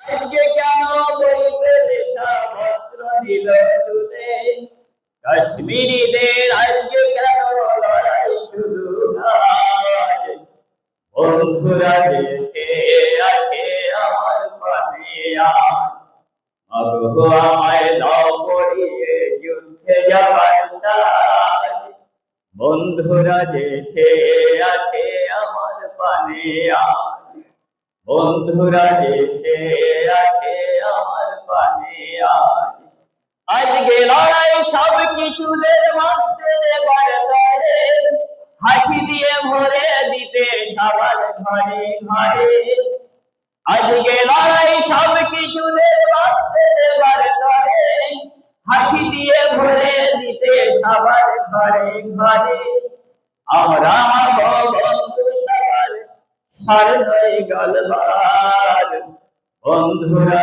আজকে কেন বলবে দেশা বস্ত্র নিল তুলে, কাশ্মীরিদের আজকে কেন লড়াই শুরু আজ, বন্ধুরা যেতে আছে আমার পানে আজ, মাগো আমায় দাও পড়িয়ে যুদ্ধে যাবার সাজ, বন্ধুরা যেতে আছে আমার পানে আজ, বন্ধুরা যেতে আছে আমার পানে আজ। আজকে লড়াই সব কিছুদের মাস্টারে বাড়ে, হাসি দিয়ে ভরে দিতে সবার ঘরে ঘরে। আজকে লড়াই সব কিছুদের মাস্টারে বাড়ে, হাসি দিয়ে ভরে দিতে সবার ঘরে ঘরে। আমরা বন্ধু সবার সার হয়ে গেল বন্ধুরা